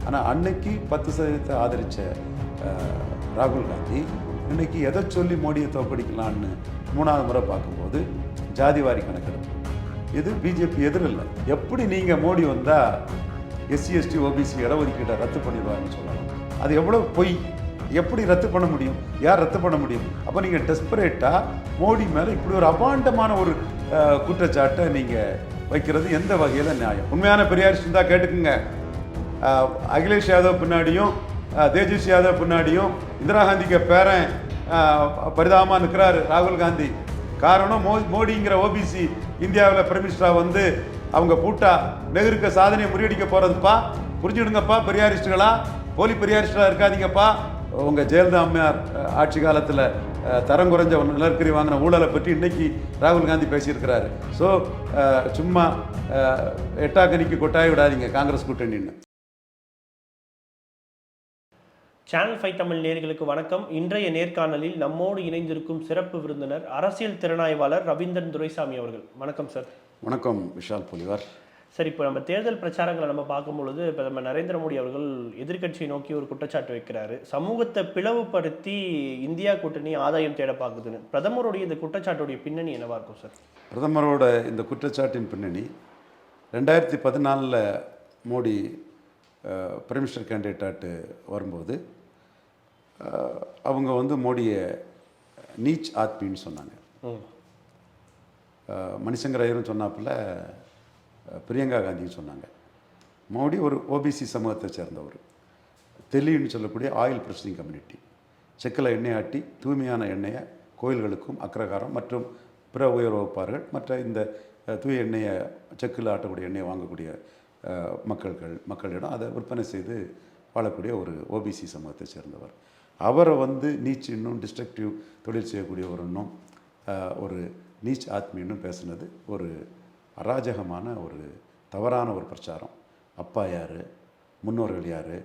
ஆனால் அன்னைக்கு 10% ஆதரித்த ராகுல் காந்தி இன்னைக்கு எதை சொல்லி மோடியை தோற்கடிக்கலான்னு 3வது முறை பார்க்கும்போது ஜாதிவாரி கணக்கெடுப்பு. இது பிஜேபி எதிரில்லை. எப்படி நீங்கள் மோடி வந்தால் எஸ்சி எஸ்டி ஓபிசி இடஒதுக்கீட்டை ரத்து பண்ணிடுவாருன்னு சொல்லலாம். அது எவ்வளோ பொய். எப்படி ரத்து பண்ண முடியும்? யார் ரத்து பண்ண முடியும்? அப்போ நீங்கள் டெஸ்பரேட்டாக மோடி மேலே இப்படி ஒரு அபாண்டமான ஒரு குற்றச்சாட்டை நீங்கள் வைக்கிறது எந்த வகையில் நியாயம்? உண்மையான பெரியாரிஸ்ட் இருந்தால் கேட்டுக்குங்க. அகிலேஷ் யாதவ் பின்னாடியும் தேஜஸ்வி யாதவ் பின்னாடியும் இந்திரா காந்திக்கு பேரன் பரிதாபமாக நிற்கிறாரு ராகுல் காந்தி. காரணம் மோடிங்கிற ஓபிசி இந்தியாவில் பிரைம் மினிஸ்டராக வந்து அவங்க பூட்டா நெஹ்ருக்கு சாதனையை முறியடிக்க போகிறதுப்பா. புரிஞ்சுடுங்கப்பா பெரியாரிஸ்டுகளா, போலி பெரியாரிஸ்டாக இருக்காதீங்கப்பா. உங்கள் ஜெயலலிதா அம்மையார் ஆட்சி காலத்தில் தரம் குறைஞ்ச நிலக்கரி வாங்கின ஊழலை பற்றி இன்னைக்கு ராகுல் காந்தி பேசியிருக்கிறாரு. ஸோ சும்மா எட்டாக்கனிக்கு கொட்டாய விடாதீங்க காங்கிரஸ் கூட்டணின்னு. சேனல் 5 தமிழ் நேயர்களுக்கு வணக்கம். இன்றைய நேர்காணலில் நம்மோடு இணைந்திருக்கும் சிறப்பு விருந்தினர் அரசியல் திறனாய்வாளர் ரவீந்திரன் துரைசாமி அவர்கள். வணக்கம் சார். வணக்கம் விஷால் புலிவார். சார், இப்போ நம்ம தேர்தல் பிரச்சாரங்களை நம்ம பார்க்கும்பொழுது பிரதமர் நரேந்திர மோடி அவர்கள் எதிர்க்கட்சியை நோக்கி ஒரு குற்றச்சாட்டு வைக்கிறாரு. சமூகத்தை பிளவுபடுத்தி இந்தியா கூட்டணி ஆதாயம் தேட பார்க்குதுன்னு. பிரதமருடைய இந்த குற்றச்சாட்டுடைய பின்னணி என்னவா இருக்கும் சார்? பிரதமரோட இந்த குற்றச்சாட்டின் பின்னணி 2014 மோடி பிரைம் மினிஸ்டர் கேண்டிடேட்டாட்டு வரும்போது அவங்க வந்து மோடியை நீச் ஆத்மின்னு சொன்னாங்க. மணிசங்கர் ஐயரும் சொன்னாப்புல பிரியங்கா காந்தியும் சொன்னாங்க. மோடி ஒரு ஓபிசி சமூகத்தை சேர்ந்தவர். தெளின்னு சொல்லக்கூடிய ஆயில் ப்ரொசஸிங் கம்யூனிட்டி. செக்கில் எண்ணெய் ஆட்டி தூய்மையான எண்ணெயை கோயில்களுக்கும் அக்ரகாரம் மற்றும் பிற உயர் வகுப்பார்கள் மற்ற இந்த தூய எண்ணெயை செக்கில் ஆட்டக்கூடிய எண்ணெயை வாங்கக்கூடிய மக்களிடம் அதை விற்பனை செய்து வாழக்கூடிய ஒரு ஓபிசி சமூகத்தை சேர்ந்தவர். அவரை வந்து நீச் இன்னும் டிஸ்ட்ரக்டிவ் தொழில் செய்யக்கூடிய ஒரு இன்னும் ஒரு நீச் ஆத்மின்னு பேசுனது ஒரு அராஜகமான ஒரு தவறான ஒரு பிரச்சாரம். அப்பா யார், முன்னோர்கள் யார்,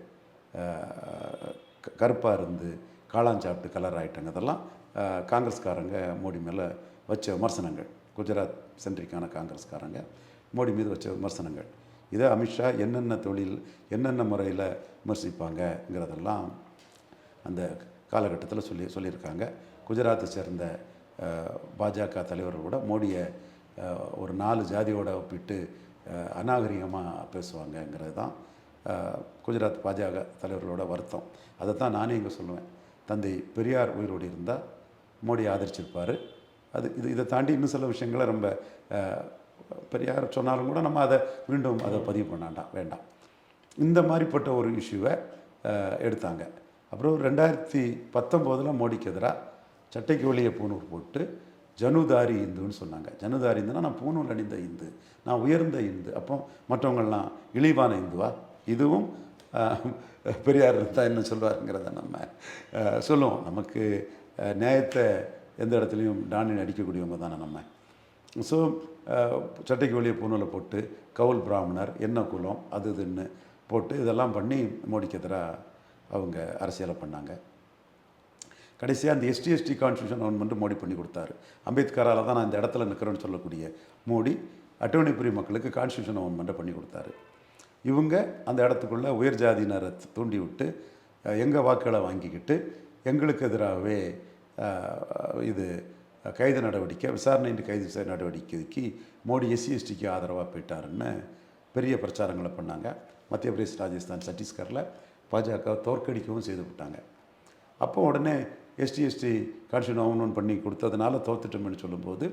கருப்பாக இருந்து காளான் சாப்பிட்டு கலர் ஆகிட்டாங்க. அதெல்லாம் காங்கிரஸ்காரங்க மோடி மேலே வச்ச விமர்சனங்கள். குஜராத் சென்ட்ரிக்கான காங்கிரஸ்காரங்க மோடி மீது வச்ச விமர்சனங்கள். இதை அமித்ஷா என்னென்ன தொழில் என்னென்ன முறையில் விமர்சிப்பாங்கங்கிறதெல்லாம் அந்த காலகட்டத்தில் சொல்லியிருக்காங்க. குஜராத்தை சேர்ந்த பாஜக தலைவர்களோட மோடியை ஒரு 4 ஜாதியோடு ஒப்பிட்டு அநாகரிகமாக பேசுவாங்கங்கிறது தான் குஜராத் பாஜக தலைவர்களோட வருத்தம். அதை தான் நானே இங்கே சொல்லுவேன். தந்தை பெரியார் உயிரோடு இருந்தால் மோடி ஆதரிச்சிருப்பார். இதை தாண்டி இன்னும் சில விஷயங்களை ரொம்ப பெரியார் சொன்னாலும் கூட நம்ம அதை மீண்டும் அதை பதிவு பண்ண வேண்டாம். இந்த மாதிரிப்பட்ட ஒரு இஷ்யூவை எடுத்தாங்க. அப்புறம் 2019 மோடிக்கு எதிராக சட்டைக்கு வெளியே பூணூல் போட்டு ஜனுதாரி இந்துன்னு சொன்னாங்க. ஜனுதாரி இந்துன்னா நான் பூணூல் அணிந்த இந்து, நான் உயர்ந்த இந்து, அப்போ மற்றவங்கள்லாம் இழிவான இந்துவா? இதுவும் பெரியார் இருந்தால் என்ன சொல்வாருங்கிறத நம்ம சொல்லுவோம். நமக்கு நியாயத்தை எந்த இடத்துலையும் டானின் அடிக்கக்கூடியவங்க தானே நம்ம. ஸோ சட்டைக்கு வெளியே பூணூலை போட்டு கவுல் பிராமணர் என்ன குலம் அது இதுன்னு போட்டு இதெல்லாம் பண்ணி மோடிக்கு எதிராக அவங்க அரசியலை பண்ணாங்க. கடைசியாக அந்த எஸ்டி கான்ஸ்டியூஷன் அமெண்ட்மெண்ட் மோடி பண்ணி கொடுத்தாரு. அம்பேத்கரால் தான் நான் இந்த இடத்துல நிற்கிறேன்னு சொல்லக்கூடிய மோடி அட்டவணை பிரிவு மக்களுக்கு கான்ஸ்டியூஷன் அமெண்ட்மெண்ட்டை பண்ணி கொடுத்தாரு. இவங்க அந்த இடத்துக்குள்ளே உயர் ஜாதியினரை தூண்டி விட்டு எங்கள் வாக்குகளை வாங்கிக்கிட்டு எங்களுக்கு எதிராகவே இது கைது நடவடிக்கை விசாரணை கைது நடவடிக்கைக்கு மோடி எஸ்சி எஸ்டிக்கு ஆதரவாக போயிட்டாருன்னு பெரிய பிரச்சாரங்களை பண்ணாங்க. மத்திய பிரதேஷ், ராஜஸ்தான், சத்தீஸ்கரில் பாஜக தோற்கடிக்கவும் செய்து விட்டாங்க. அப்போ உடனே எஸ்டி கான்ஸ்டியூஷன் அமெண்ட்மெண்ட் பண்ணி கொடுத்ததுனால தோத்துட்டோம்னு சொல்லும்போது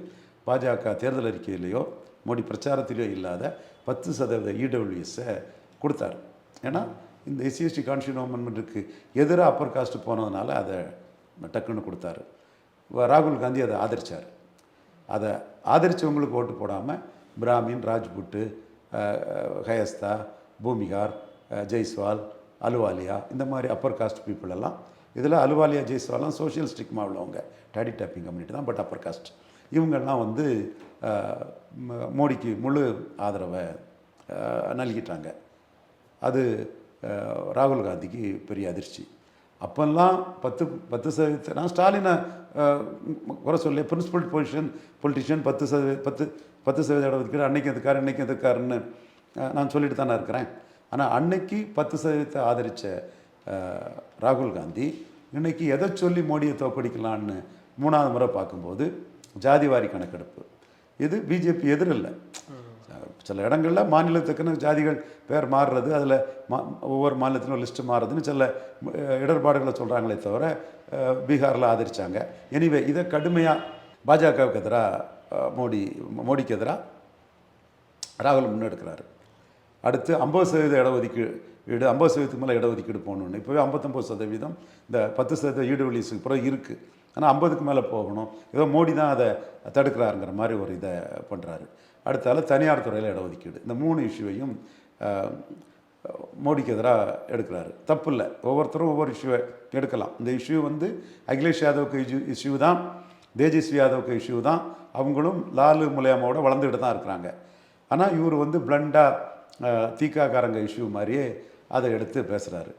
பாஜக தேர்தல் அறிக்கையிலையோ மோடி பிரச்சாரத்திலேயோ இல்லாத 10% இடபிள்யூஎஸை கொடுத்தாரு. ஏன்னா இந்த எஸ்சி கான்ஸ்டியூஷன் அமெண்ட்மெண்ட்டுக்கு எதிராக அப்பர் காஸ்ட் போனதுனால அதை டக்குன்னு கொடுத்தாரு. ராகுல் காந்தி அதை ஆதரித்தார். அதை ஆதரித்தவங்களுக்கு ஓட்டு போடாமல் பிராமின், ராஜ்புட்டு, ஹயஸ்தா, பூமிகார், ஜெய்ஸ்வால், அலுவாலியா இந்த மாதிரி அப்பர் காஸ்ட் பீப்புள் எல்லாம், இதில் அலுவாலியா ஜெய்ஸ்வாலாம் சோஷியல் ஸ்டிக்மா உள்ளவங்க, டேடி டேப்பிங் கம்யூனிட்டி தான், பட் அப்பர் காஸ்ட். இவங்கெல்லாம் வந்து மோடிக்கு முழு ஆதரவை நல்கிட்டாங்க. அது ராகுல் காந்திக்கு பெரிய அதிர்ச்சி. அப்போல்லாம் 10% நான் ஸ்டாலினை குறை சொல்ல, பிரின்சிபல் பொலிட்டிஷியன் 10% இடஒதுக்கீடு அன்னைக்கு எதுக்காரு இன்னைக்கு எதுக்காருன்னு நான் சொல்லிட்டு தானே இருக்கிறேன். ஆனால் அன்னைக்கு 10% ஆதரித்த ராகுல் காந்தி இன்னைக்கு எதை சொல்லி மோடியை தோற்கடிக்கலான்னு 3வது முறை பார்க்கும்போது ஜாதிவாரி கணக்கெடுப்பு. இது பிஜேபி எதிரில்லை. சில இடங்களில் மாநிலத்துக்குன்னு ஜாதிகள் பேர் மாறுறது, அதில் ஒவ்வொரு மாநிலத்திலும் லிஸ்ட்டு மாறுறதுன்னு சில இடர்பாடுகளை சொல்கிறாங்களே தவிர பீகாரில் ஆதரித்தாங்க. எனிவே இதை கடுமையாக பாஜகவுக்கு எதிராக மோடிக்கு எதிராக ராகுல் முன்னெடுக்கிறாரு. அடுத்து 50% இடஒதுக்கீடு, 50% மேலே இடஒதுக்கீடு போகணுன்னு. இப்போவே 59%, இந்த 10% ஈடு ரிலீஸுக்கு பிறகு இருக்குது. ஆனால் 50க்கு மேலே போகணும். ஏதோ மோடி தான் அதை தடுக்கிறாருங்கிற மாதிரி ஒரு இதை பண்ணுறாரு. அடுத்தால தனியார் துறையில் இடஒதுக்கீடு. இந்த 3 இஷ்யூவையும் மோடிக்கு எதிராக எடுக்கிறாரு. தப்பு இல்லை, ஒவ்வொருத்தரும் ஒவ்வொரு இஷ்யூவை எடுக்கலாம். இந்த இஷ்யூ வந்து அகிலேஷ் யாதவுக்கு இஷ்யூ தான், தேஜஸ்வி யாதவுக்கு இஷ்யூ தான். அவங்களும் லாலு முலாயமோட வளர்ந்துக்கிட்டு தான் இருக்கிறாங்க. ஆனால் இவர் வந்து பிளண்டாக தீக்காக்காரங்க இஷ்யூ மாதிரியே அதை எடுத்து பேசுகிறாரு.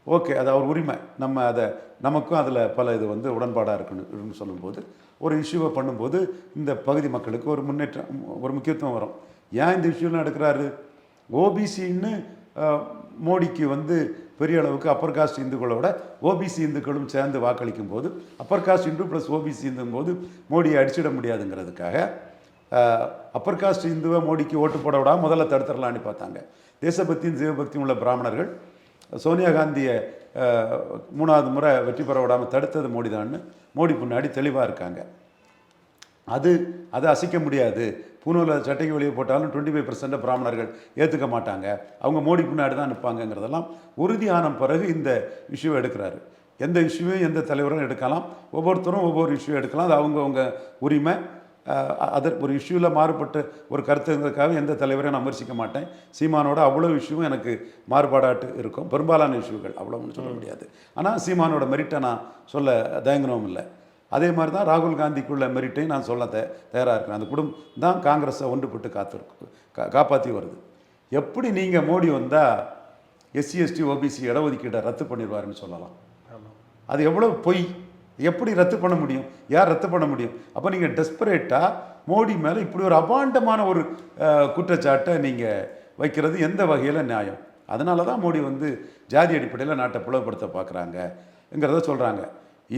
ஓகே, அது அவர் உரிமை. நம்ம அதை நமக்கும் அதில் பல இது வந்து உடன்பாடாக இருக்குன்னு சொல்லும்போது, ஒரு இஷ்யூவை பண்ணும்போது இந்த பகுதி மக்களுக்கு ஒரு முன்னேற்றம், ஒரு முக்கியத்துவம் வரும். ஏன் இந்த இஷ்யூலாம் எடுக்கிறாரு? ஓபிசின்னு மோடிக்கு வந்து பெரிய அளவுக்கு அப்பர் காஸ்ட் இந்துக்களோட ஓபிசி இந்துக்களும் சேர்ந்து வாக்களிக்கும் போது, upper caste Hindu plus OBC இந்துங்கும் போது மோடியை அடிச்சிட முடியாதுங்கிறதுக்காக அப்பர் காஸ்ட் இந்துவை மோடிக்கு ஓட்டு போட விடாமல் முதல்ல தடுத்துடலான்னு பார்த்தாங்க. தேசபக்தியும் சிவபக்தியும் உள்ள பிராமணர்கள் சோனியா காந்தியை 3வது முறை வெற்றி பெற விடாமல் தடுத்தது மோடி தான்னு மோடி பின்னாடி தெளிவாக இருக்காங்க. அதை அசைக்க முடியாது. பூனூரில் சட்டைக்கு வெளியே போட்டாலும் 25% பிராமணர்கள் ஏற்றுக்க மாட்டாங்க, அவங்க மோடி பின்னாடி தான் நிற்பாங்கங்கிறதெல்லாம் உறுதியான பிறகு இந்த இஷ்யூவை எடுக்கிறாரு. எந்த இஷ்யூவையும் எந்த தலைவரும் எடுக்கலாம், ஒவ்வொருத்தரும் ஒவ்வொரு இஷ்யூ எடுக்கலாம், அது அவங்கவுங்க உரிமை. அதற்கு ஒரு இஷ்யூவில் மாறுபட்டு ஒரு கருத்துங்கிறதுக்காக எந்த தலைவரையும் நான் விமர்சிக்க மாட்டேன். சீமானோட அவ்வளோ இஷ்யூவும் எனக்கு மாறுபாடாட்டு இருக்கும், பெரும்பாலான இஷ்யூகள், அவ்வளோன்னு சொல்ல முடியாது. ஆனால் சீமானோட மெரிட்டை நான் சொல்ல தயங்கனவும் இல்லை. அதே மாதிரி தான் ராகுல் காந்திக்குள்ள மெரிட்டையும் நான் சொல்ல தயாராக இருக்கிறேன். அந்த குடும்பம் தான் காங்கிரஸை ஒன்றுபட்டு காப்பாற்றி வருது. எப்படி நீங்கள் மோடி வந்தால் எஸ்சி எஸ்டி ஓபிசி இடஒதுக்கீடை ரத்து பண்ணிடுவாருன்னு சொல்லலாம்? அது எவ்வளோ பொய்! எப்படி ரத்து பண்ண முடியும்? யார் ரத்து பண்ண முடியும்? அப்போ நீங்கள் டெஸ்பரேட்டாக மோடி மேலே இப்படி ஒரு அபாண்டமான ஒரு குற்றச்சாட்டை நீங்கள் வைக்கிறது எந்த வகையில் நியாயம்? அதனால தான் மோடி வந்து ஜாதி அடிப்படையில் நாட்டை பிளவுபடுத்த பார்க்குறாங்கங்கிறத சொல்கிறாங்க.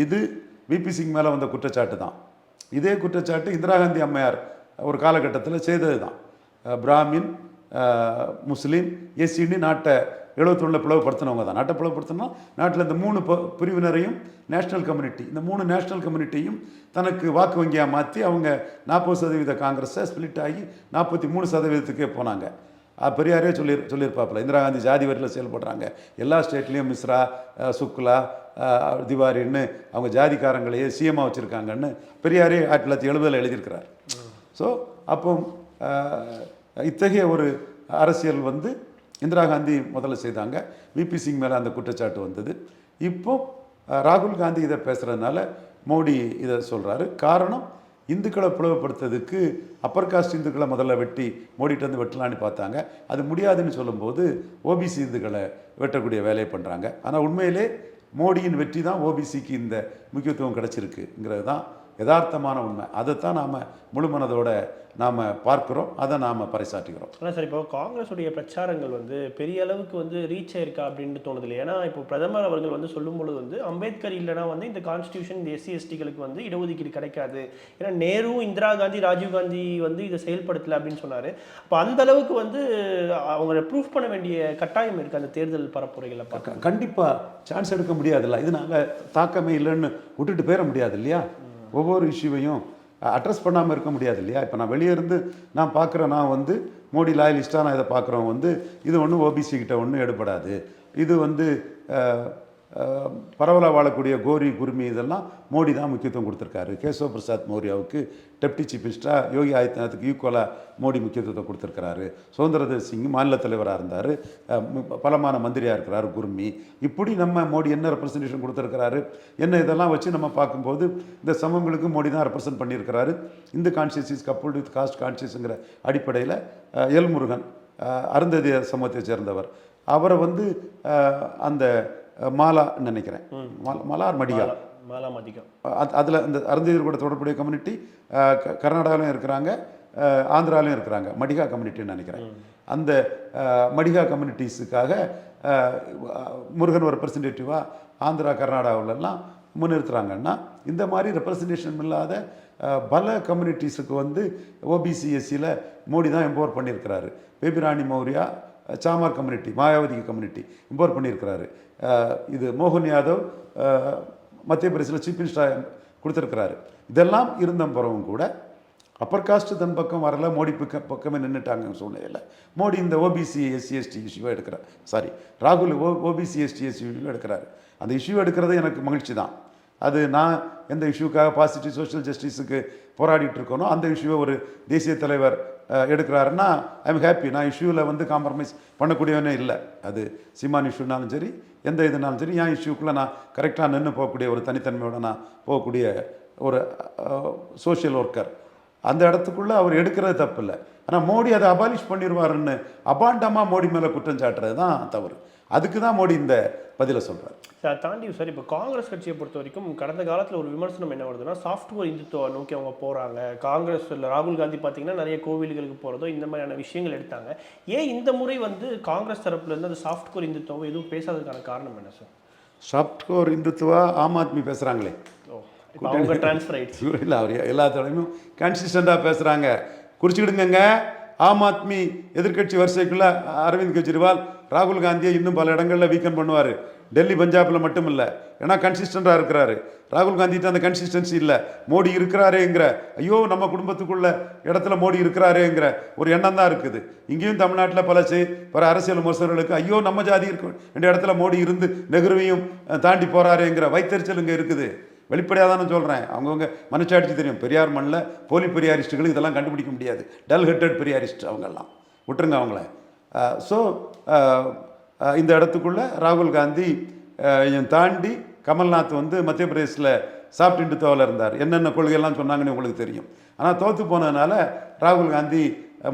இது விபி சிங் மேலே வந்த குற்றச்சாட்டு தான். இதே குற்றச்சாட்டு இந்திரா காந்தி அம்மையார் ஒரு காலகட்டத்தில் செய்தது தான். பிராமின், முஸ்லீம், எஸ்சின்னு நாட்டை 71 பிளவுபடுத்தினவங்க தான். நாட்டை பிளவுபடுத்தினா நாட்டில் இந்த 3 பிரிவினரையும் நேஷ்னல் கம்யூனிட்டி, இந்த 3 நேஷ்னல் கம்யூனிட்டியும் தனக்கு வாக்கு வங்கியாக மாற்றி அவங்க 40% காங்கிரஸை ஸ்பிளிட் ஆகி 43%க்கே போனாங்க. பெரியாரே சொல்லியிருப்பாப்பில், இந்திரா காந்தி ஜாதி வரியில் செயல்படுறாங்க, எல்லா ஸ்டேட்லேயும் மிஸ்ரா, சுக்லா, திவாரின்னு அவங்க ஜாதிக்காரங்களையே சிஎம்மாக வச்சுருக்காங்கன்னு பெரியாரே 1970 எழுதியிருக்கிறார். ஸோ அப்போ இத்தகைய ஒரு அரசியல் வந்து இந்திரா காந்தி முதல்ல செய்தாங்க. விபி சிங் மேலே அந்த குற்றச்சாட்டு வந்தது. இப்போ ராகுல் காந்தி இதை பேசுகிறதுனால மோடி இதை சொல்கிறாரு. காரணம், இந்துக்களை பிளவுபடுத்துறதுக்கு அப்பர் காஸ்ட் இந்துக்களை முதல்ல வெட்டி மோடிட்டு வந்து வெட்டலான்னு பார்த்தாங்க. அது முடியாதுன்னு சொல்லும்போது ஓபிசி இந்துக்களை வெட்டக்கூடிய வேலையை பண்ணுறாங்க. ஆனால் உண்மையிலே மோடியின் வெற்றி தான் ஓபிசிக்கு இந்த முக்கியத்துவம் கிடச்சிருக்குங்கிறது தான் யதார்த்தமான உண்மை. அதைத்தான் நாம் முழு மனதோட நாம் பார்க்குறோம், அதை நாம் பறைசாற்றுகிறோம். ஆனால் சார், இப்போ காங்கிரஸுடைய பிரச்சாரங்கள் வந்து பெரிய அளவுக்கு வந்து ரீச் ஆயிருக்கா அப்படின்னு தோணுது இல்லை? ஏன்னா இப்போ பிரதமர் அவர்கள் வந்து சொல்லும்பொழுது வந்து அம்பேத்கர் இல்லைனா வந்து இந்த கான்ஸ்டியூஷன், இந்த எஸ்சி எஸ்டிகளுக்கு வந்து இடஒதுக்கீடு கிடைக்காது, ஏன்னா நேரு, இந்திரா காந்தி, ராஜீவ் காந்தி வந்து இதை செயல்படுத்தலை அப்படின்னு சொன்னார். அப்போ அந்த அளவுக்கு வந்து அவங்க ப்ரூஃப் பண்ண வேண்டிய கட்டாயம் இருக்குது அந்த தேர்தல் பரப்புரைகளை பார்க்க. கண்டிப்பாக சான்ஸ் எடுக்க முடியாதுல்ல, இதனால் தாக்கமே இல்லைன்னு விட்டுட்டு போயிட முடியாது இல்லையா? ஒவ்வொரு இஷ்யூவையும் அட்ரஸ் பண்ணாமல் இருக்க முடியாது இல்லையா? இப்போ நான் வெளியே இருந்து நான் பார்க்குறேன், நான் வந்து மோடி லாயலிஸ்ட்டாக நான் இதை பார்க்குறோம், வந்து இது ஒன்றும் ஓபிசி கிட்ட ஒன்றும் எடுபடாது, இது வந்து பரவலாக வாழக்கூடிய கோரி குருமி இதெல்லாம் மோடி தான் முக்கியத்துவம் கொடுத்துருக்காரு. கேசவ பிரசாத் மௌரியாவுக்கு டெப்டி சீஃப் மினிஸ்டராக யோகி ஆதித்யநாத்துக்கு ஈக்குவலாக மோடி முக்கியத்துவத்தை கொடுத்துருக்கிறாரு. சுதந்திரதேவ் சிங் மாநில தலைவராக இருந்தார், பலமான மந்திரியாக இருக்கிறார் குருமி. இப்படி நம்ம மோடி என்ன ரெப்ரசன்டேஷன் கொடுத்துருக்கிறாரு, என்ன இதெல்லாம் வச்சு நம்ம பார்க்கும்போது இந்த சமூகங்களுக்கு மோடி தான் ரெப்ரசன்ட் பண்ணியிருக்கிறாரு. இந்த conscious is coupled with caste கான்ஷியஸுங்கிற அடிப்படையில் எல் முருகன் அருந்ததிய சமூகத்தை சேர்ந்தவர், அவரை வந்து அந்த மாலா நினைக்கிறேன், மலார் மடிகா, அதில் இந்த அருந்ததியர் கூட தொடர்புடைய கம்யூனிட்டி கர்நாடகாவிலும் இருக்கிறாங்க, ஆந்திராலையும் இருக்கிறாங்க, மடிகா கம்யூனிட்டின்னு நினைக்கிறேன். அந்த மடிகா கம்யூனிட்டிஸுக்காக முருகன் ஒரு ரெப்ரசன்டேட்டிவாக ஆந்திரா கர்நாடகாவிலலாம் முன்னிறுத்துறாங்கன்னா, இந்த மாதிரி ரெப்ரசன்டேஷன் இல்லாத பல கம்யூனிட்டிஸுக்கு வந்து ஓபிசி எஸ்சியில் மோடி தான் எம்பவர் பண்ணியிருக்கிறாரு. Baby Rani Maurya Chamar community, Mayawati community empower பண்ணியிருக்கிறாரு. இது மோகன் யாதவ் மத்திய பிரதேசில் சீஃப் மினிஸ்டராக கொடுத்துருக்கிறாரு. இதெல்லாம் இருந்த பிறகும் கூட அப்பர் காஸ்ட் தன் பக்கம் வரல, மோடி பக்கமே நின்றுட்டாங்க சூழ்நிலையில் மோடி இந்த ஓபிசி எஸ்சி எஸ்டி இஷ்யூவை எடுக்கிறார். ராகுல் ஓபிசி எஸ்டி எஸ்சி இஷ்யூ எடுக்கிறாரு. அந்த இஷ்யூ எடுக்கிறது எனக்கு மகிழ்ச்சி தான். அது நான் எந்த இஷ்யூக்காக பாசிட்டிவ் சோஷியல் ஜஸ்டிஸுக்கு போராடிட்டு இருக்கணும், அந்த இஷ்யூவை ஒரு தேசிய தலைவர் எடுக்கிறாருன்னா ஐ எம் ஹாப்பி. நான் இஷ்யூவில் வந்து காம்ப்ரமைஸ் பண்ணக்கூடியவனே இல்லை. அது சீமான் இஷ்யூனாலும் சரி, எந்த இதுனாலும் சரி, என் இஷ்யூக்குள்ளே நான் கரெக்டாக நின்று போகக்கூடிய ஒரு தனித்தன்மையோட நான் போகக்கூடிய ஒரு சோஷியல் ஒர்க்கர். அந்த இடத்துக்குள்ளே அவர் எடுக்கிறது தப்பு இல்லை. ஆனால் மோடி அதை அபாலிஷ் பண்ணிடுவாருன்னு அபாண்டமாக மோடி மேலே குற்றம் சாட்டுறது தான் தவறு. அதுக்கு தான் மோடி இந்த பதிலை சொல்கிறார். சார் தாண்டி சார், இப்போ காங்கிரஸ் கட்சியை பொறுத்த வரைக்கும் கடந்த காலத்தில் ஒரு விமர்சனம் என்ன வருதுன்னா, சாஃப்ட்வேர் இந்துத்துவ நோக்கி அவங்க போகிறாங்க. காங்கிரஸில் ராகுல் காந்தி பார்த்தீங்கன்னா நிறைய கோவில்களுக்கு போகிறதோ இந்த மாதிரியான விஷயங்கள் எடுத்தாங்க. ஏன் இந்த முறை வந்து காங்கிரஸ் தரப்புலேருந்து அந்த சாஃப்ட்வேர் இந்துத்துவம் எதுவும் பேசாததுக்கான காரணம் என்ன சார்? சாஃப்ட்வேர் இந்துத்துவா ஆம் ஆத்மி பேசுகிறாங்களே, அவங்க டிரான்ஸ்ஃபர் ஆயிடுச்சு இல்லை, அவர் எல்லா தடவையும் கன்சிஸ்டண்டாக பேசுகிறாங்க. குறிச்சிக்கிடுங்க, ஆம் ஆத்மி எதிர்கட்சி வரிசைக்குள்ள அரவிந்த் கெஜ்ரிவால் ராகுல் காந்தியை இன்னும் பல இடங்களில் வீக்கன் பண்ணுவார். டெல்லி பஞ்சாபில் மட்டும் இல்லை, ஏன்னா கன்சிஸ்டண்டாக இருக்கிறாரு. ராகுல் காந்திட்டு அந்த கன்சிஸ்டன்சி இல்லை. மோடி இருக்கிறாரேங்கிற, ஐயோ நம்ம குடும்பத்துக்குள்ள இடத்துல மோடி இருக்கிறாரேங்கிற ஒரு எண்ணம் தான் இருக்குது. இங்கேயும் தமிழ்நாட்டில் பல அரசியல் விமர்சகர்களுக்கு ஐயோ நம்ம ஜாதி இருக்கு என்ற இடத்துல மோடி இருந்து நெஹ்ருவையும் தாண்டி போகிறாரேங்கிற வைத்தறிச்சல் இங்கே இருக்குது. வெளிப்படையாக தான் நான் சொல்கிறேன். அவங்கவுங்க மனச்சாட்சி தெரியும். பெரியார் மண்ணில் போலி பெரியாரிஸ்ட்டுகளுக்கு இதெல்லாம் கண்டுபிடிக்க முடியாது. டல் ஹெட்டட் பெரியாரிஸ்ட் அவங்கெல்லாம் விட்டுருங்க அவங்கள. ஸோ இந்த இடத்துக்குள்ளே ராகுல் காந்தி தாண்டி கமல்நாத் வந்து மத்திய பிரதேசில் சாஃப்ட் இந்துத்துவாவில் இருந்தார். என்னென்ன கொள்கையெல்லாம் சொன்னாங்கன்னு உங்களுக்கு தெரியும். ஆனால் தோற்று போனதுனால ராகுல் காந்தி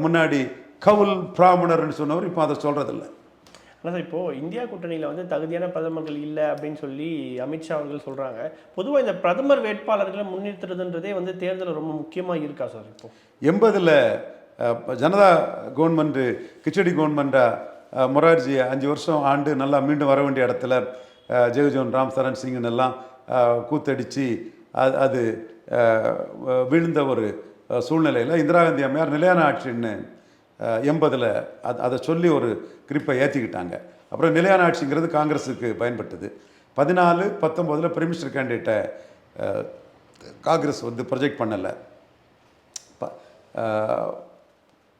முன்னாடி கவுல் பிராமணர்னு சொன்னவர் இப்போ அதை சொல்கிறதில்ல. ஆனால் சார், இப்போது இந்தியா கூட்டணியில் வந்து தகுதியான பிரதமர்கள் இல்லை அப்படின்னு சொல்லி அமித்ஷா அவர்கள் சொல்கிறாங்க. பொதுவாக இந்த பிரதமர் வேட்பாளர்களை முன்னிறுத்துறதுன்றதே வந்து தேர்தலில் ரொம்ப முக்கியமாக இருக்கா சார்? இப்போ 80ல் ஜனதா கவர்மெண்ட்டு கிச்சடி கவர்மெண்ட்டாக மொரார்ஜி 5 வருஷம் ஆண்டு நல்லா மீண்டும் வர வேண்டிய இடத்துல ஜெகஜோன் ராம் சரண் சிங்னு எல்லாம் கூத்தடித்து அது விழுந்த ஒரு சூழ்நிலையில் இந்திரா காந்தி அம்மையார் நிலையான ஆட்சின்னு 80ல் அதை சொல்லி ஒரு கிரிப்பை ஏற்றிக்கிட்டாங்க. அப்புறம் நிலையான ஆட்சிங்கிறது காங்கிரஸுக்கு பயன்பட்டது. 14, 19 பிரைம் மினிஸ்டர் கேண்டிடேட்டை காங்கிரஸ் வந்து ப்ரொஜெக்ட் பண்ணலை.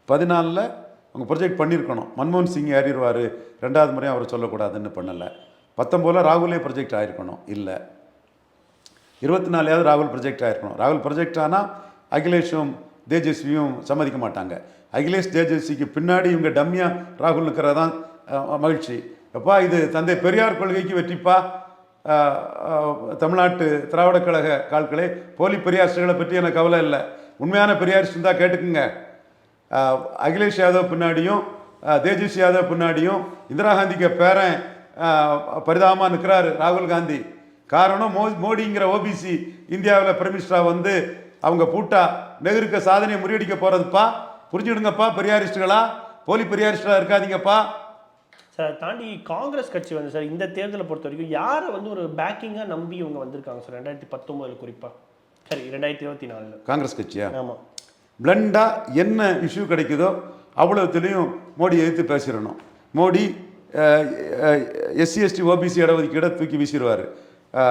14ல் அவங்க ப்ரொஜெக்ட் பண்ணியிருக்கணும். மன்மோகன் சிங் ஏறிடுவார், 2வது முறையும் அவர் சொல்லக்கூடாதுன்னு பண்ணலை. 19ல் ராகுலே ப்ரொஜெக்ட் ஆகிருக்கணும், இல்லை 24வது ராகுல் ப்ரொஜெக்ட் ஆகிருக்கணும். ராகுல் ப்ரொஜெக்ட் ஆனால் அகிலேஷும் தேஜஸ்வியும் சம்மதிக்க மாட்டாங்க. அகிலேஷ் தேஜஸ்விக்கு பின்னாடி இவங்க டம்மியா ராகுல் இருக்கிறதான் மகிழ்ச்சி. எப்பா இது தந்தை பெரியார் கொள்கைக்கு வெற்றிப்பா. தமிழ்நாட்டு திராவிட கழக கால்களே, போலி பெரியாரிஸ்டுகளை பற்றி எனக்கு கவலை இல்லை. உண்மையான பெரியாரிஸ்ட் தான் கேட்டுக்குங்க. அகிலேஷ் யாதவ் பின்னாடியும் தேஜஸ்வி யாதவ் பின்னாடியும் இந்திரா காந்திக்கு பேரன் பரிதாபமாக நிற்கிறாரு ராகுல் காந்தி. காரணம் மோடிங்கிற ஓபிசி இந்தியாவில் பிரைம் மினிஸ்டராக வந்து அவங்க பூட்டா நெஹ்ருக்கு சாதனையை முறியடிக்க போகிறதுப்பா. புரிஞ்சுடுங்கப்பா பெரியாரிஸ்டுகளா, போலி பெரியாரிஸ்டாக இருக்காதீங்கப்பா. சார் தாண்டி காங்கிரஸ் கட்சி வந்து சார் இந்த தேர்தலை பொறுத்த வரைக்கும் யாரை வந்து ஒரு பேக்கிங்காக நம்பி இவங்க வந்திருக்காங்க சார்? 2019 குறிப்பாக, சரி 2024 காங்கிரஸ் கட்சியா? ஆமாம். பிளண்டாக என்ன இஷ்யூ கிடைக்குதோ அவ்வளோத்துலேயும் மோடி எதிர்த்து பேசிடணும். மோடி எஸ்சி எஸ்டி ஓபிசி இடஒதுக்கீடை தூக்கி வீசிடுவார்.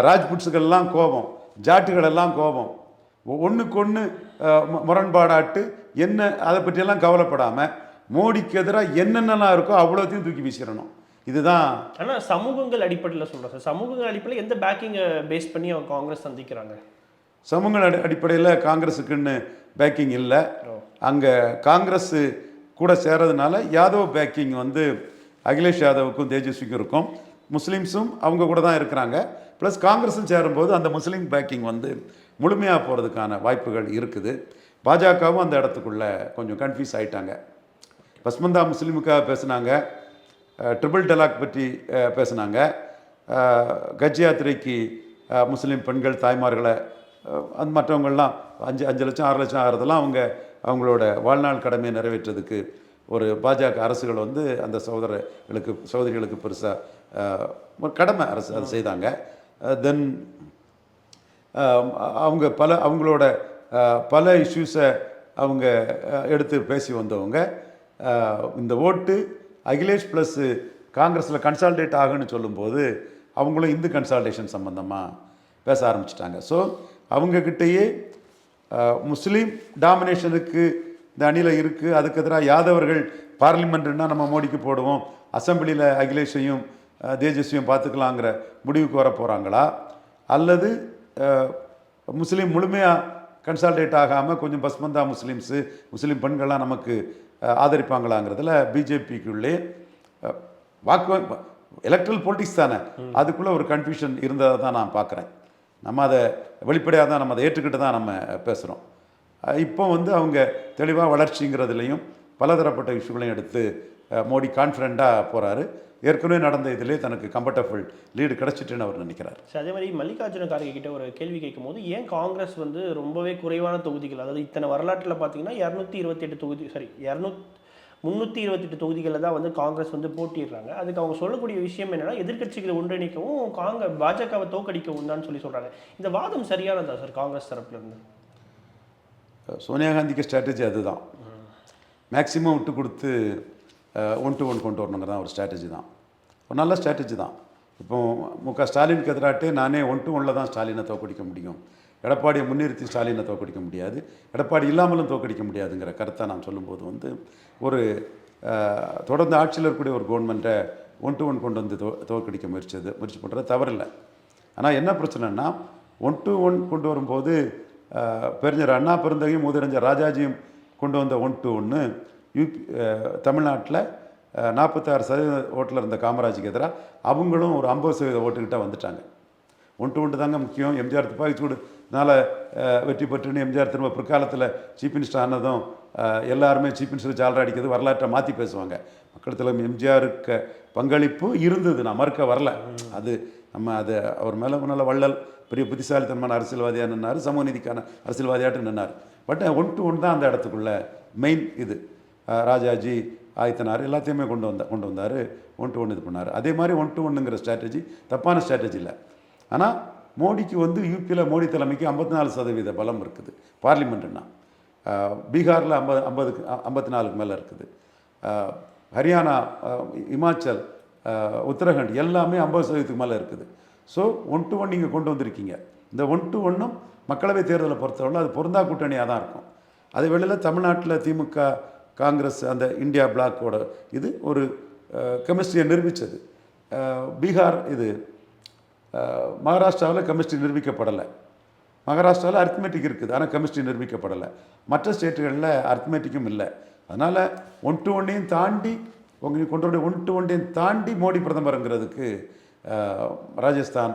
ராஜ்புட்ஸுக்கெல்லாம் கோபம், ஜாட்டுகளெல்லாம் கோபம், ஒன்றுக்கு ஒன்று முரண்பாடாட்டு என்ன அதை பற்றியெல்லாம் கவலைப்படாமல் மோடிக்கு எதிராக என்னென்னலாம் இருக்கோ அவ்வளோத்தையும் தூக்கி வீசிடணும். இதுதான். ஆனால் சமூகங்கள் அடிப்படையில் சொல்கிறேன் சார், சமூகங்கள் அடிப்படையில் எந்த பேக்கிங்கை பேஸ் பண்ணி அவங்க காங்கிரஸ் சந்திக்கிறாங்க? சமூகங்கள் அடிப்படையில் காங்கிரஸுக்குன்னு பேக்கிங் இல்லை. அங்கே காங்கிரஸ் கூட சேர்றதுனால யாதவ் பேக்கிங் வந்து அகிலேஷ் யாதவுக்கும் தேஜஸ்விக்கும் இருக்கும். முஸ்லீம்ஸும் அவங்க கூட தான் இருக்கிறாங்க. ப்ளஸ் காங்கிரஸும் சேரும்போது அந்த முஸ்லீம் பேக்கிங் வந்து முழுமையாக போகிறதுக்கான வாய்ப்புகள் இருக்குது. பாஜகவும் அந்த இடத்துக்குள்ளே கொஞ்சம் கன்ஃபியூஸ் ஆகிட்டாங்க. பஸ்மந்தா முஸ்லீமுக்காக பேசுனாங்க, ட்ரிபிள் டலாக் பற்றி பேசுனாங்க, கட்சி யாத்திரைக்கு முஸ்லீம் பெண்கள் தாய்மார்களை மற்றவங்கள்லாம் 5 லட்சம் 6 லட்சம் ஆகிறதெல்லாம் அவங்க அவங்களோட வாழ்நாள் கடமையை நிறைவேற்றதுக்கு ஒரு பாஜக அரசுகள் வந்து அந்த சகோதரிகளுக்கு பெருசாக கடமை அரசு அதை செய்தாங்க. தென் அவங்க அவங்களோட பல இஷ்யூஸை அவங்க எடுத்து பேசி வந்தவங்க. இந்த ஓட்டு அகிலேஷ் ப்ளஸ் காங்கிரஸில் கன்சால்டேட் ஆகுன்னு சொல்லும்போது அவங்களும் இந்து கன்சால்டேஷன் சம்மந்தமாக பேச ஆரம்பிச்சிட்டாங்க. ஸோ அவங்கக்கிட்டேயே முஸ்லீம் டாமினேஷனுக்கு இந்த அணியில் இருக்குது, அதுக்கு எதிராக யாதவர்கள் பார்லிமெண்ட்னா நம்ம மோடிக்கு போடுவோம், அசம்பிளியில் அகிலேஷையும் தேஜஸ்வியும் பார்த்துக்கலாங்கிற முடிவுக்கு வர போகிறாங்களா, அல்லது முஸ்லீம் முழுமையாக கன்சால்டேட் ஆகாமல் கொஞ்சம் பஸ்மந்தா முஸ்லீம் பெண்கள்லாம் நமக்கு ஆதரிப்பாங்களாங்கிறதுல பிஜேபிக்குள்ளே எலக்ட்ரல் பொலிட்டிக்ஸ் தானே, அதுக்குள்ளே ஒரு கன்ஃபியூஷன் இருந்ததை தான் நான் பார்க்குறேன். நம்ம அதை வெளிப்படையாக தான் நம்ம அதை ஏற்றுக்கிட்டு தான் நம்ம பேசுகிறோம். இப்போ வந்து அவங்க தெளிவாக வளர்ச்சிங்கிறதுலையும் பலதரப்பட்ட இஷ்யூகளையும் எடுத்து மோடி கான்ஃபிடண்ட்டாக போகிறாரு. ஏற்கனவே நடந்த இதிலே தனக்கு கம்ஃபர்டபுள் லீடு கிடச்சிட்டுன்னு அவர் நினைக்கிறார். அதே மாதிரி மல்லிகார்ஜுன கார்கே கிட்ட ஒரு கேள்வி கேட்கும் போது, ஏன் காங்கிரஸ் வந்து ரொம்பவே குறைவான தொகுதிகள், அதாவது இத்தனை வரலாற்றில் பார்த்தீங்கன்னா 228 தொகுதி 328 தொகுதிகளில் தான் வந்து காங்கிரஸ் வந்து போட்டிடுறாங்க. அதுக்கு அவங்க சொல்லக்கூடிய விஷயம் என்னன்னா, எதிர்க்கட்சிகளை ஒன்றிணைக்கவும் பாஜகவை தோக்கடிக்கவும் தான் சொல்கிறாங்க. இந்த வாதம் சரியானதா சார் காங்கிரஸ் தரப்புலேருந்து? சோனியா காந்திக்கு ஸ்ட்ராட்டஜி அதுதான். மேக்சிமம் விட்டு கொடுத்து 1-to-1 கொண்டு வரணுங்கிறது தான் ஒரு ஸ்ட்ராட்டஜி தான், ஒரு நல்ல ஸ்ட்ராட்டஜி தான். இப்போ முக ஸ்டாலினுக்கு எதிராட்டே நானே 1-to-1 தான் ஸ்டாலினை தோக்கடிக்க முடியும், எடப்பாடியை முன்னிறுத்தி ஸ்டாலினை தோக்கடிக்க முடியாது, எடப்பாடி இல்லாமலும் தோக்கடிக்க முடியாதுங்கிற கருத்தை நான் சொல்லும்போது வந்து ஒரு தொடர்ந்து ஆட்சியில் இருக்கக்கூடிய ஒரு கவர்மெண்ட்டை 1-to-1 கொண்டு வந்து தோக்கடிக்க முயற்சி பண்ணுறது தவறில்லை. ஆனால் என்ன பிரச்சனைன்னா 1-to-1 கொண்டு வரும்போது பெருஞ்சர் அண்ணா பெருந்தகையும் முதலமைச்சர் ராஜாஜியும் கொண்டு வந்த 1-to-1 தமிழ்நாட்டில் 46% ஓட்டில் இருந்த காமராஜுக்கு எதிராக அவங்களும் ஒரு 50% ஓட்டுக்கிட்ட வந்துட்டாங்க. 1-to-1 தாங்க முக்கியம். எம்ஜிஆர் துப்பாக்கிச்சூடுனால வெற்றி பெற்றுன்னு எம்ஜிஆர் திரும்ப பிற்காலத்தில் சீஃப் மினிஸ்டர் ஆனதும் எல்லாருமே சீஃப் மினிஸ்டர் ஜாலரா அடிக்கிறது வரலாற்றை மாற்றி பேசுவாங்க. மக்கள் தலைவர் எம்ஜிஆருக்கு பங்களிப்பு இருந்தது, நான் மறுக்க வரல. அது நம்ம அது அவர் மேலே நல்ல வள்ளல் பெரிய புத்திசாலித்தனமான அரசியல்வாதியாக நின்னார், சமூக நீதிக்கான அரசியல்வாதியாட்டு நின்னார். பட் 1-to-1 தான் அந்த இடத்துக்குள்ள மெயின். இது ராஜாஜி ஆயத்தனார் எல்லாத்தையுமே கொண்டு வந்தார், 1-to-1 இது பண்ணார். அதே மாதிரி 1-to-1ங்கிற ஸ்ட்ராட்டஜி தப்பான ஸ்ட்ராட்டஜி இல்லை. ஆனால் மோடிக்கு வந்து யூபியில் மோடி தலைமைக்கு 54% பலம் இருக்குது பார்லிமெண்ட்டுன்னா. பீகாரில் 54 மேலே இருக்குது. ஹரியானா, இமாச்சல், உத்தரகண்ட் எல்லாமே 50% மேலே இருக்குது. ஸோ 1-to-1 நீங்கள் கொண்டு வந்திருக்கீங்க. இந்த 1-to-1 மக்களவை தேர்தலை பொறுத்தவரை அது பொருந்தா கூட்டணியாக தான் இருக்கும். அதே வேளையில் தமிழ்நாட்டில் திமுக காங்கிரஸ் அந்த இந்தியா பிளாக்கோட இது ஒரு கெமிஸ்ட்ரியை நிரூபித்தது. பீகார் இது மகாராஷ்டிராவில் கெமிஸ்ட்ரி நிரூபிக்கப்படலை. மகாராஷ்டிராவில் அரித்மெட்டிக் இருக்குது, ஆனால் கெமிஸ்ட்ரி நிரூபிக்கப்படலை. மற்ற ஸ்டேட்டுகளில் அரித்மெட்டிக்கும் இல்லை. அதனால் 1-to-1 தாண்டி உங்களுக்கு கொண்டு வர 1-to-1 தாண்டி மோடி பிரதமருங்கிறதுக்கு ராஜஸ்தான்,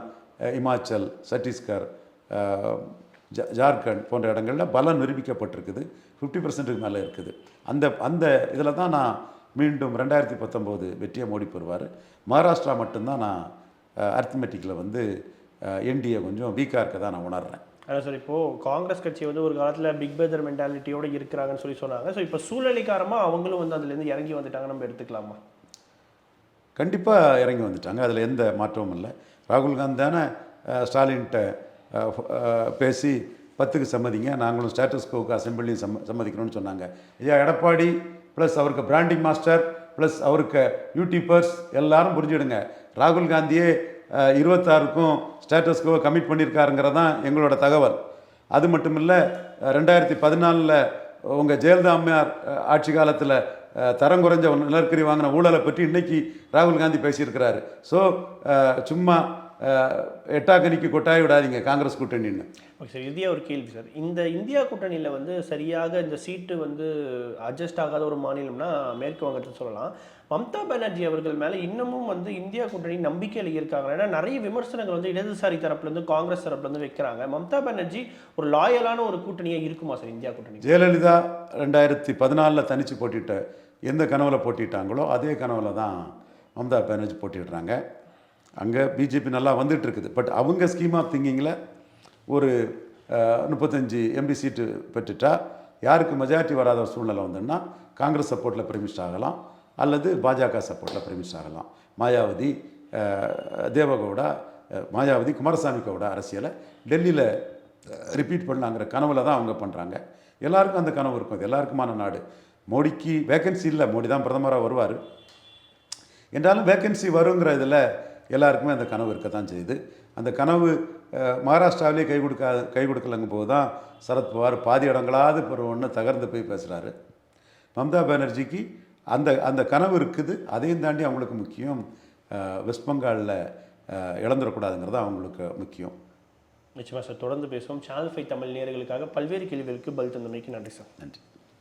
இமாச்சல், சத்தீஸ்கர், ஜார்க்கண்ட் போன்ற இடங்களில் பலம் நிரூபிக்கப்பட்டிருக்குது. 50% மேலே இருக்குது. அந்த இதில் தான் நான் மீண்டும் 2019 வெற்றியை மோடி பெறுவார். மகாராஷ்டிரா மட்டும்தான் நான் அரித்மெட்டிக்கில் வந்து என்டிஏ கொஞ்சம் வீக்காக இருக்க தான் நான் உணர்றேன். அதான் சார், இப்போது காங்கிரஸ் கட்சி வந்து ஒரு காலத்தில் பிக் பிரதர் மென்டாலிட்டியோடு இருக்கிறாங்கன்னு சொன்னாங்க. ஸோ இப்போ சூழ்நிலைக்காரமாக அவங்களும் வந்து அதுலேருந்து இறங்கி வந்துட்டாங்க, நம்ம எடுத்துக்கலாமா? கண்டிப்பாக இறங்கி வந்துட்டாங்க, அதில் எந்த மாற்றமும் இல்லை. ராகுல் காந்தி தானே ஸ்டாலின்கிட்ட பேசி 10க்கு சம்மதிங்க, நாங்களும் ஸ்டேட்டஸ் கோவுக்கு அசம்பிளியும் சம்மதிக்கணும்னு சொன்னாங்க. ஐயா எடப்பாடி ப்ளஸ் அவருக்கு பிராண்டிங் மாஸ்டர் ப்ளஸ் அவருக்கு யூடியூபர்ஸ் எல்லாரும் புரிஞ்சுடுங்க, ராகுல் காந்தியே 26க்கும் ஸ்டேட்டஸ் கோவை கமிட் பண்ணியிருக்காருங்கிறது தான் எங்களோட தகவல். அது மட்டும் இல்லை, 2014 உங்கள் ஜெயலலிதா அம்மையார் ஆட்சி காலத்தில் தரம் குறைஞ்ச நிலக்கரி வாங்கின ஊழலை பற்றி இன்றைக்கி ராகுல் காந்தி பேசியிருக்கிறாரு. ஸோ சும்மா எட்டாக்கனிக்கு கொட்டாய் விடாதீங்க காங்கிரஸ் கூட்டணின்னு. ஓகே சார், இறுதியாக ஒரு கேள்வி சார். இந்த இந்தியா கூட்டணியில் வந்து சரியாக இந்த சீட்டு வந்து அட்ஜஸ்ட் ஆகாத ஒரு மாநிலம்னா மேற்கு வங்கத்தை சொல்லலாம். மம்தா பானர்ஜி அவர்கள் மேலே இன்னமும் வந்து இந்தியா கூட்டணி நம்பிக்கையில் இருக்காங்க. ஏன்னா நிறைய விமர்சனங்கள் வந்து இடதுசாரி தரப்புலேருந்து காங்கிரஸ் தரப்புலேருந்து வைக்கிறாங்க. மம்தா பானர்ஜி ஒரு லாயலான ஒரு கூட்டணியாக இருக்குமா சார் இந்தியா கூட்டணி? ஜெயலலிதா 2014 தனித்து போட்டிட்ட எந்த கனவுல போட்டிட்டாங்களோ அதே கனவுல தான் மம்தா பானர்ஜி போட்டிடுறாங்க. அங்கே பிஜேபி நல்லா வந்துட்டு இருக்குது. பட் அவங்க ஸ்கீம் ஆஃப் திங்கிங்கில் ஒரு 35 எம்பி சீட்டு பெற்றுட்டா யாருக்கு மெஜாரிட்டி வராத ஒரு சூழ்நிலை வந்துன்னா காங்கிரஸ் சப்போர்ட்டில் பிரைமிஸ்டர் ஆகலாம் அல்லது பாஜக சப்போர்ட்டில் பிரைமிஸ்டர் ஆகலாம். மாயாவதி, தேவகவுடா, மாயாவதி குமாரசாமி கவுடா அரசியலை டெல்லியில் ரிப்பீட் பண்ணலாங்கிற கனவுல தான் அவங்க பண்ணுறாங்க. எல்லாருக்கும் அந்த கனவு இருக்கும். அது எல்லாருக்குமான நாடு. மோடிக்கு வேக்கன்சி இல்லை, மோடி தான் பிரதமராக வருவார் என்றாலும் வேக்கன்சி வருங்கிற இதில் எல்லாருக்குமே அந்த கனவு இருக்க தான் செய்யுது. அந்த கனவு மகாராஷ்டிராவிலே கை கொடுக்கலங்கும் போது தான் சரத்பவார் பாதி இடங்களாவது ஒன்று தகர்ந்து போய் பேசுகிறாரு. மம்தா பானர்ஜிக்கு அந்த கனவு இருக்குது. அதையும் தாண்டி அவங்களுக்கு முக்கியம் வெஸ்ட் பெங்காலில் இழந்துடக்கூடாதுங்கிறது அவங்களுக்கு முக்கியம். நிச்சயமாக சார், தொடர்ந்து பேசுவோம். சேனல் 5 தமிழ் நேயர்களுக்காக பல்வேறு கேள்விகளுக்கு பதில் தந்தமைக்கு நன்றி சார். நன்றி.